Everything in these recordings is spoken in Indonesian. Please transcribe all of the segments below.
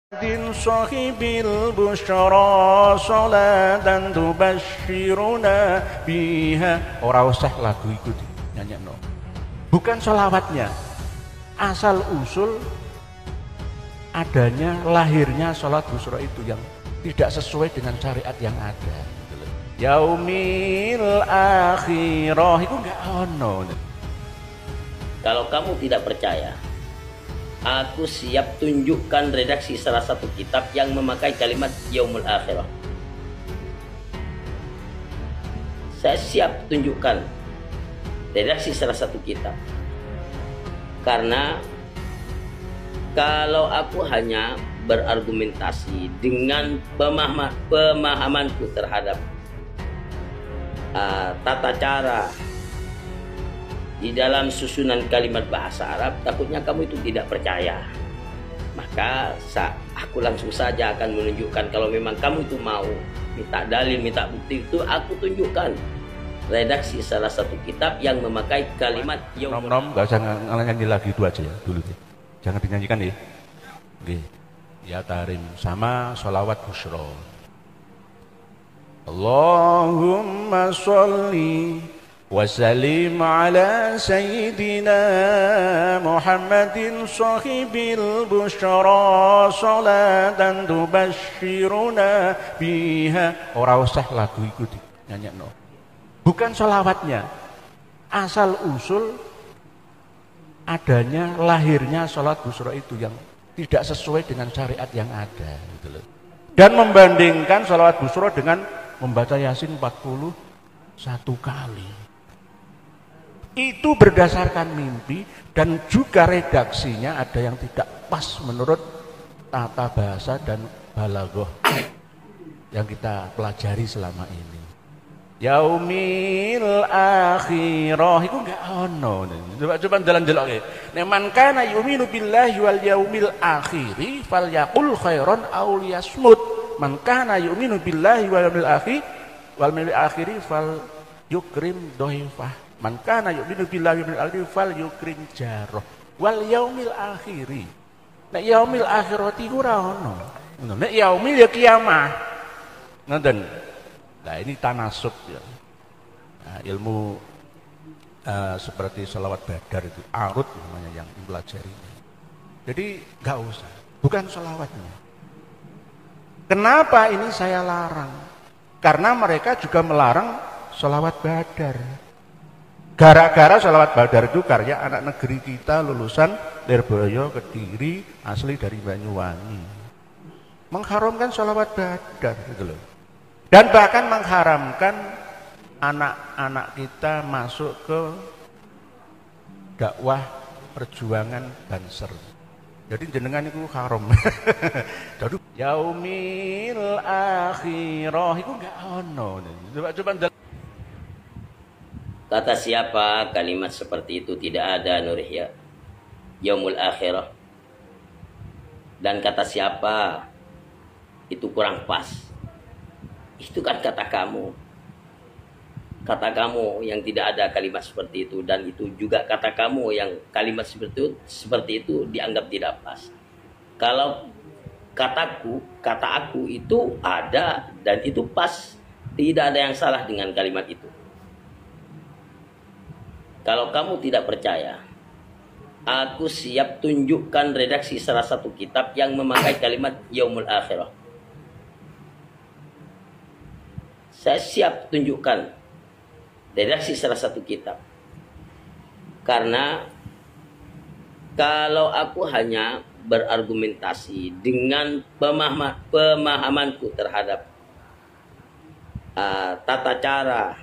Sahibil busyara salatan tubashiruna biha. Ora usah lagu iku nyanyekno. Bukan sholawatnya, asal usul adanya lahirnya sholat busyra itu yang tidak sesuai dengan syariat yang ada. Yaumil akhirah itu enggak ono. Kalau kamu tidak percaya, aku siap tunjukkan redaksi salah satu kitab yang memakai kalimat yaumul akhirah. Saya siap tunjukkan redaksi salah satu kitab. Karena kalau aku hanya berargumentasi dengan pemahamanku terhadap tata cara di dalam susunan kalimat bahasa Arab, takutnya kamu itu tidak percaya. Maka aku langsung saja akan menunjukkan. Kalau memang kamu itu mau minta dalil, minta bukti, itu aku tunjukkan redaksi salah satu kitab yang memakai kalimat nom gak usah nyanyi lagi, itu aja ya dulu deh. Jangan dinyanyikan ya. Oke. Ya tarim sama sholawat busyra. Allahumma sholli wasallim ala sayyidina Muhammadin sahibil busyara salatan tubashiruna biha. Ora usah lagu iku nyanyekno. Bukan sholawatnya, asal usul adanya lahirnya sholat busyra itu yang tidak sesuai dengan syariat yang ada gitu loh. Dan membandingkan sholawat busyra dengan membaca Yasin 41 kali. Itu berdasarkan mimpi dan juga redaksinya ada yang tidak pas menurut tata bahasa dan balaghah yang kita pelajari selama ini. Yaumil akhirah itu enggak ono. Coba dalan deloke. Nek man kana yu'minu billahi wal yaumil akhiri falyaqul khairan aw liyasmut. Man kana yu'minu billahi wal yaumil akhiri fal yukrim dhaifah. Man kana yu'minu billahi wal yaumil akhiri fal yukrim jarah. Wal yaumil akhiri. Nek yaumil akhirati ora ono. Nek yaumil ya kiamah. Ngoten. Nah ini tanasub ya. Nah, ilmu seperti sholawat badar itu arut namanya yang mempelajari. Jadi nggak usah, bukan sholawatnya. Kenapa ini saya larang? Karena mereka juga melarang sholawat badar. Gara-gara sholawat badar itu karya anak negeri kita lulusan Lirboyo, Kediri, asli dari Banyuwangi. Mengharamkan sholawat badar gitu loh. Dan bahkan mengharamkan anak-anak kita masuk ke dakwah perjuangan Banser. Jadi jenengan itu haram. Jadi yaumil akhirah itu enggak ono. Coba kata siapa kalimat seperti itu tidak ada Nurihya yaumul akhirah. Dan kata siapa itu kurang pas. Itu kan kata kamu yang tidak ada kalimat seperti itu, dan itu juga kata kamu yang kalimat seperti itu dianggap tidak pas. Kalau kata aku itu ada dan itu pas, tidak ada yang salah dengan kalimat itu. Kalau kamu tidak percaya, aku siap tunjukkan redaksi salah satu kitab yang memakai kalimat yaumul akhirah. Saya siap tunjukkan redaksi salah satu kitab. Karena kalau aku hanya berargumentasi dengan pemahamanku terhadap tata cara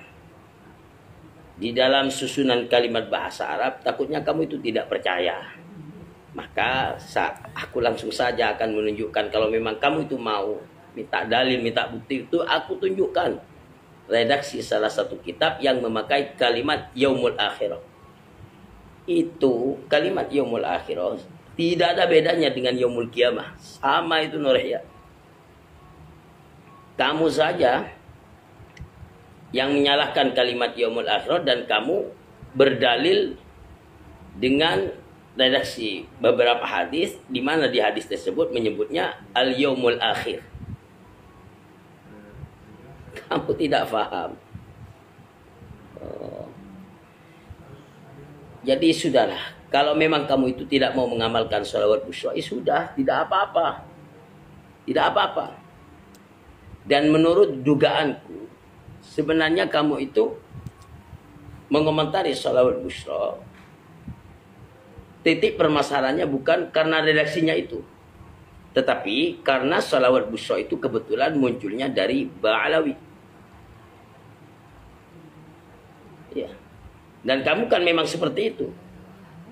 di dalam susunan kalimat bahasa Arab, takutnya kamu itu tidak percaya. Maka aku langsung saja akan menunjukkan. Kalau memang kamu itu mau minta dalil, minta bukti, itu aku tunjukkan redaksi salah satu kitab yang memakai kalimat yaumul akhirah. Itu kalimat yaumul akhirah tidak ada bedanya dengan yaumul kiamah. Sama itu Nurihya. Kamu saja yang menyalahkan kalimat yaumul akhirah dan kamu berdalil dengan redaksi beberapa hadis di mana di hadis tersebut menyebutnya al-yaumul akhir. Kamu tidak paham. Jadi sudahlah, kalau memang kamu itu tidak mau mengamalkan sholawat busyra, sudah, tidak apa-apa. Tidak apa-apa. Dan menurut dugaanku, sebenarnya kamu itu mengomentari sholawat busyra, titik permasalahannya bukan karena redaksinya itu, tetapi karena sholawat busyra itu kebetulan munculnya dari Ba'alawi. Ya. Dan kamu kan memang seperti itu.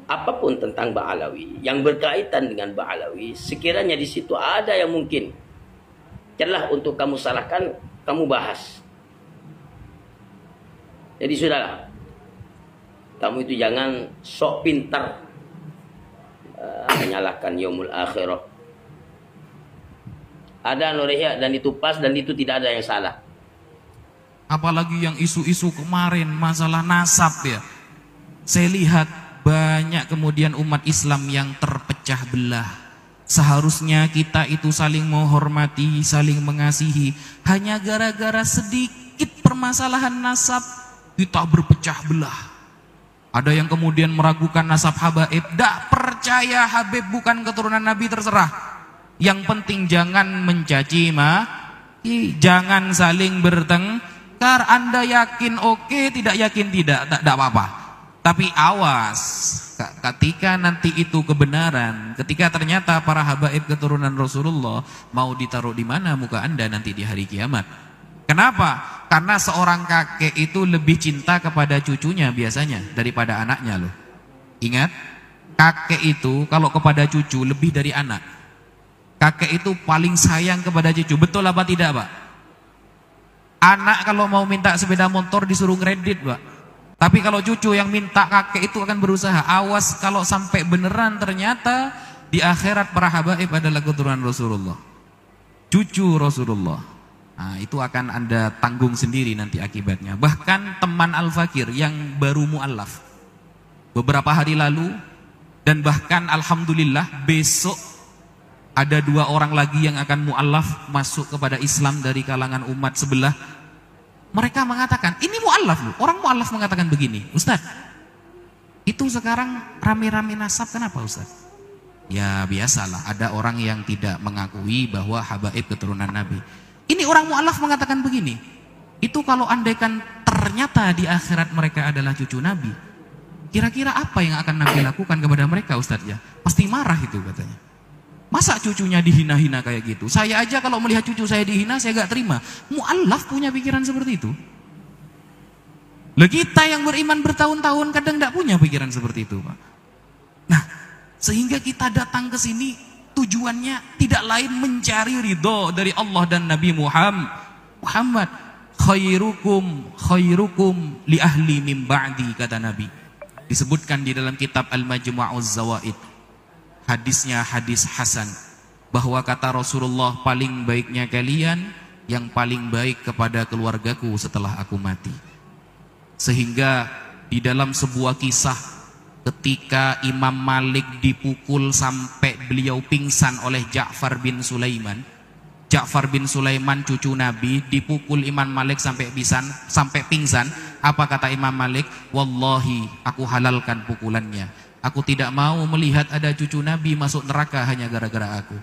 Apapun tentang Ba'alawi yang berkaitan dengan Ba'alawi, sekiranya di situ ada yang mungkin celah untuk kamu salahkan, kamu bahas. Jadi sudahlah, kamu itu jangan sok pintar menyalahkan yaumul akhirah. Ada Nurihya, dan itu pas, dan itu tidak ada yang salah. Apalagi yang isu-isu kemarin masalah nasab ya. Saya lihat banyak kemudian umat Islam yang terpecah belah. Seharusnya kita itu saling menghormati, saling mengasihi. Hanya gara-gara sedikit permasalahan nasab kita berpecah belah. Ada yang kemudian meragukan nasab Habaib. Tak percaya Habib bukan keturunan Nabi, terserah. Yang penting jangan mencaci jangan saling bertengkar. Anda yakin oke, tidak yakin tidak apa-apa. Tapi awas, ketika nanti itu kebenaran, ketika ternyata para habaib keturunan Rasulullah, mau ditaruh di mana muka Anda nanti di hari kiamat? Kenapa? Karena seorang kakek itu lebih cinta kepada cucunya biasanya daripada anaknya loh. Ingat, kakek itu kalau kepada cucu lebih dari anak. Kakek itu paling sayang kepada cucu. Betul apa tidak, Pak? Anak kalau mau minta sepeda motor disuruh kredit, Pak. Tapi kalau cucu yang minta, kakek itu akan berusaha. Awas kalau sampai beneran ternyata di akhirat para habaib adalah keturunan Rasulullah, cucu Rasulullah. Nah, itu akan Anda tanggung sendiri nanti akibatnya. Bahkan teman Al-Fakir yang baru mu'allaf beberapa hari lalu, dan bahkan alhamdulillah besok ada 2 orang lagi yang akan mu'allaf masuk kepada Islam dari kalangan umat sebelah. Mereka mengatakan, ini mu'allaf loh. Orang mu'allaf mengatakan begini, Ustaz, itu sekarang rame-rame nasab, kenapa Ustaz? Ya biasalah, ada orang yang tidak mengakui bahwa habaib keturunan Nabi. Ini orang mu'allaf mengatakan begini, itu kalau andaikan ternyata di akhirat mereka adalah cucu Nabi, kira-kira apa yang akan Nabi lakukan kepada mereka Ustaz ya? Pasti marah itu katanya. Masa cucunya dihina-hina kayak gitu? Saya aja kalau melihat cucu saya dihina, saya gak terima. Mu'allaf punya pikiran seperti itu. Lah kita yang beriman bertahun-tahun kadang gak punya pikiran seperti itu, Pak. Nah, sehingga kita datang ke sini tujuannya tidak lain mencari ridho dari Allah dan Nabi Muhammad. Khairukum li ahli min ba'di, kata Nabi. Disebutkan di dalam kitab Al-Majmu'uz Zawaid. Hadisnya hadis hasan, bahwa kata Rasulullah, paling baiknya kalian yang paling baik kepada keluargaku setelah aku mati. Sehingga di dalam sebuah kisah ketika Imam Malik dipukul sampai beliau pingsan oleh Ja'far bin Sulaiman. Ja'far bin Sulaiman cucu Nabi dipukul Imam Malik sampai pingsan. Apa kata Imam Malik? Wallahi aku halalkan pukulannya. Aku tidak mau melihat ada cucu Nabi masuk neraka hanya gara-gara aku.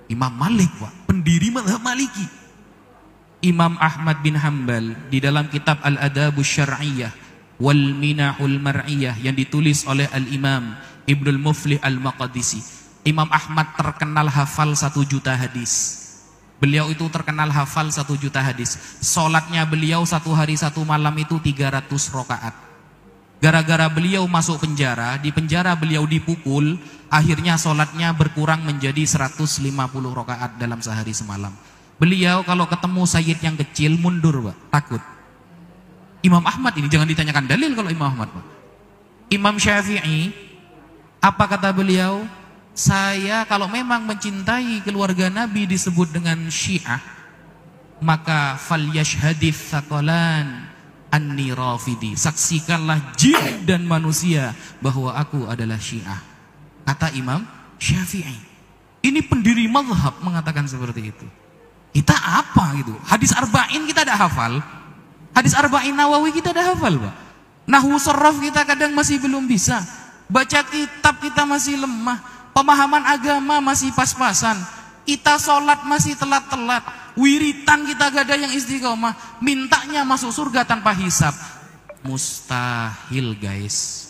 Imam Malik, Pak, pendiri mazhab Maliki. Imam Ahmad bin Hanbal di dalam kitab Al-Adabus Syar'iyyah wal Minahul Mar'iyah yang ditulis oleh Al-Imam Ibnul Muflih Al-Maqdisi. Imam Ahmad terkenal hafal 1 juta hadis. Beliau itu terkenal hafal 1 juta hadis. Salatnya beliau 1 hari 1 malam itu 300 rakaat. Gara-gara beliau masuk penjara, di penjara beliau dipukul, akhirnya sholatnya berkurang menjadi 150 rakaat dalam sehari semalam. Beliau kalau ketemu sayyid yang kecil mundur, Pak, takut. Imam Ahmad ini jangan ditanyakan dalil kalau Imam Ahmad, Pak. Imam Syafi'i, apa kata beliau? Saya kalau memang mencintai keluarga Nabi disebut dengan Syiah, maka falyashhadits tsaqalan anni rafidi, saksikanlah jin dan manusia bahwa aku adalah Syiah. Kata Imam Syafi'i. Ini pendiri mazhab mengatakan seperti itu. Kita apa gitu? Hadis arba'in kita ada hafal. Hadis arba'in Nawawi kita ada hafal, Pak. Nahwu sharaf kita kadang masih belum bisa. Baca kitab kita masih lemah. Pemahaman agama masih pas-pasan. Kita sholat masih telat-telat. Wiritan kita gak ada yang istiqomah. Mintanya masuk surga tanpa hisab. Mustahil, guys.